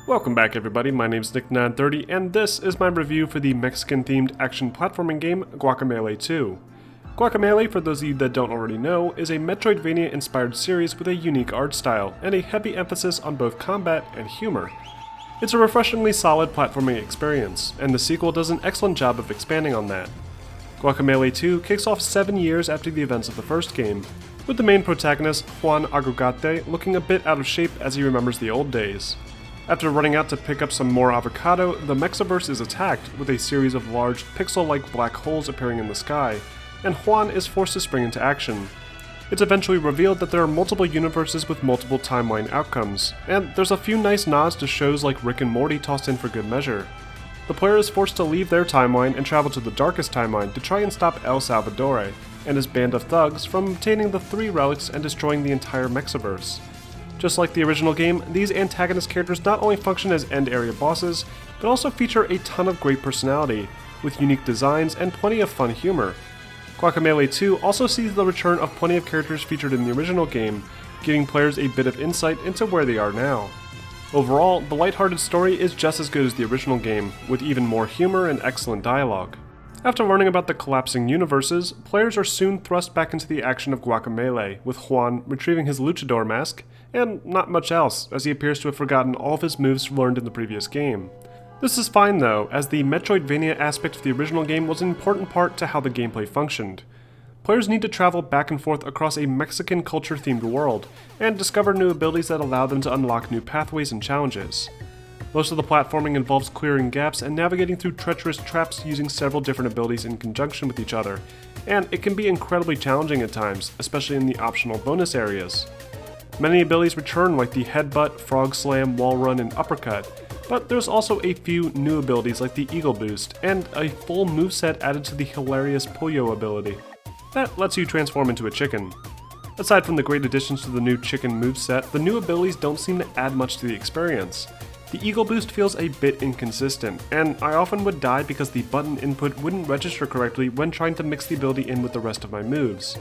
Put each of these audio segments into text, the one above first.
Welcome back everybody, my name's Nick930 and this is my review for the Mexican-themed action platforming game Guacamelee 2. Guacamelee, for those of you that don't already know, is a metroidvania-inspired series with a unique art style and a heavy emphasis on both combat and humor. It's a refreshingly solid platforming experience, and the sequel does an excellent job of expanding on that. Guacamelee 2 kicks off 7 years after the events of the first game, with the main protagonist, Juan Agugate, looking a bit out of shape as he remembers the old days. After running out to pick up some more avocado, the Mexiverse is attacked with a series of large, pixel-like black holes appearing in the sky, and Juan is forced to spring into action. It's eventually revealed that there are multiple universes with multiple timeline outcomes, and there's a few nice nods to shows like Rick and Morty tossed in for good measure. The player is forced to leave their timeline and travel to the darkest timeline to try and stop El Salvador and his band of thugs from obtaining the 3 relics and destroying the entire Mexiverse. Just like the original game, these antagonist characters not only function as end area bosses, but also feature a ton of great personality, with unique designs and plenty of fun humor. Guacamelee 2 also sees the return of plenty of characters featured in the original game, giving players a bit of insight into where they are now. Overall, the lighthearted story is just as good as the original game, with even more humor and excellent dialogue. After learning about the collapsing universes, players are soon thrust back into the action of Guacamelee, with Juan retrieving his luchador mask, and not much else, as he appears to have forgotten all of his moves learned in the previous game. This is fine though, as the metroidvania aspect of the original game was an important part to how the gameplay functioned. Players need to travel back and forth across a Mexican culture-themed world, and discover new abilities that allow them to unlock new pathways and challenges. Most of the platforming involves clearing gaps and navigating through treacherous traps using several different abilities in conjunction with each other, and it can be incredibly challenging at times, especially in the optional bonus areas. Many abilities return like the headbutt, frog slam, wall run, and uppercut, but there's also a few new abilities like the eagle boost, and a full moveset added to the hilarious Pollo ability. That lets you transform into a chicken. Aside from the great additions to the new chicken moveset, the new abilities don't seem to add much to the experience. The eagle boost feels a bit inconsistent, and I often would die because the button input wouldn't register correctly when trying to mix the ability in with the rest of my moves.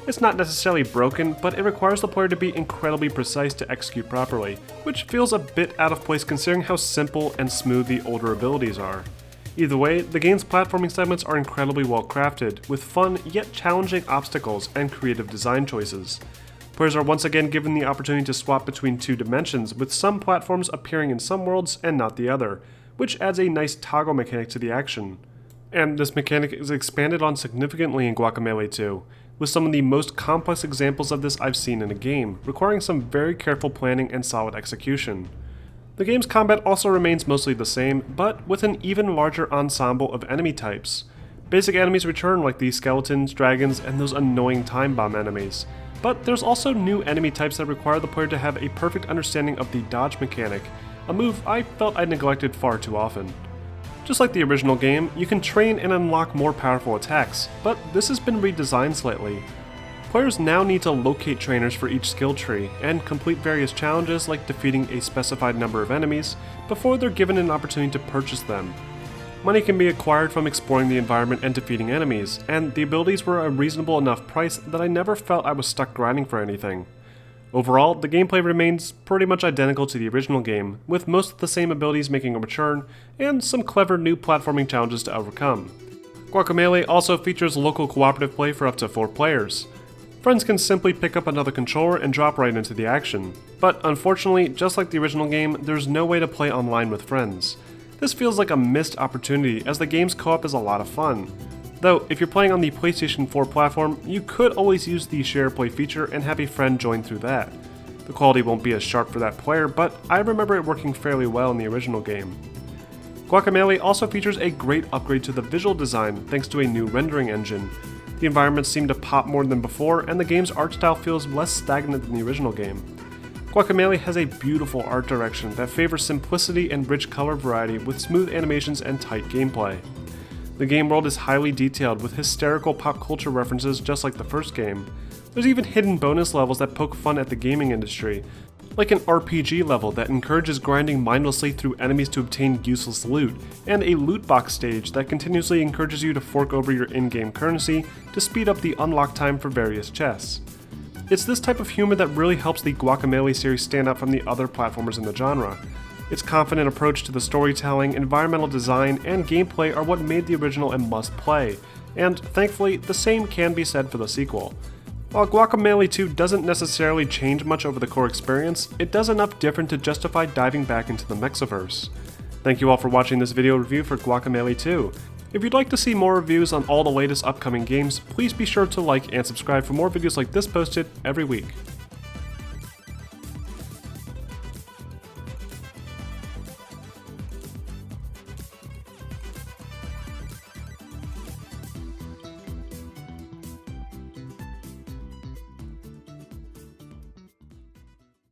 It's not necessarily broken, but it requires the player to be incredibly precise to execute properly, which feels a bit out of place considering how simple and smooth the older abilities are. Either way, the game's platforming segments are incredibly well crafted, with fun yet challenging obstacles and creative design choices. Players are once again given the opportunity to swap between 2 dimensions, with some platforms appearing in some worlds and not the other, which adds a nice toggle mechanic to the action. And this mechanic is expanded on significantly in Guacamelee 2, with some of the most complex examples of this I've seen in a game, requiring some very careful planning and solid execution. The game's combat also remains mostly the same, but with an even larger ensemble of enemy types. Basic enemies return like the skeletons, dragons, and those annoying time bomb enemies. But there's also new enemy types that require the player to have a perfect understanding of the dodge mechanic, a move I felt I neglected far too often. Just like the original game, you can train and unlock more powerful attacks, but this has been redesigned slightly. Players now need to locate trainers for each skill tree, and complete various challenges like defeating a specified number of enemies, before they're given an opportunity to purchase them. Money can be acquired from exploring the environment and defeating enemies, and the abilities were a reasonable enough price that I never felt I was stuck grinding for anything. Overall, the gameplay remains pretty much identical to the original game, with most of the same abilities making a return, and some clever new platforming challenges to overcome. Guacamelee also features local cooperative play for up to 4 players. Friends can simply pick up another controller and drop right into the action, but unfortunately, just like the original game, there's no way to play online with friends. This feels like a missed opportunity as the game's co-op is a lot of fun. Though, if you're playing on the PlayStation 4 platform, you could always use the share play feature and have a friend join through that. The quality won't be as sharp for that player, but I remember it working fairly well in the original game. Guacamelee also features a great upgrade to the visual design thanks to a new rendering engine. The environments seem to pop more than before, and the game's art style feels less stagnant than the original game. Guacamelee has a beautiful art direction that favors simplicity and rich color variety with smooth animations and tight gameplay. The game world is highly detailed with hysterical pop culture references just like the first game. There's even hidden bonus levels that poke fun at the gaming industry, like an RPG level that encourages grinding mindlessly through enemies to obtain useless loot, and a loot box stage that continuously encourages you to fork over your in-game currency to speed up the unlock time for various chests. It's this type of humor that really helps the Guacamelee series stand out from the other platformers in the genre. Its confident approach to the storytelling, environmental design, and gameplay are what made the original a must-play, and thankfully, the same can be said for the sequel. While Guacamelee 2 doesn't necessarily change much over the core experience, it does enough different to justify diving back into the Mexiverse. Thank you all for watching this video review for Guacamelee 2. If you'd like to see more reviews on all the latest upcoming games, please be sure to like and subscribe for more videos like this posted every week.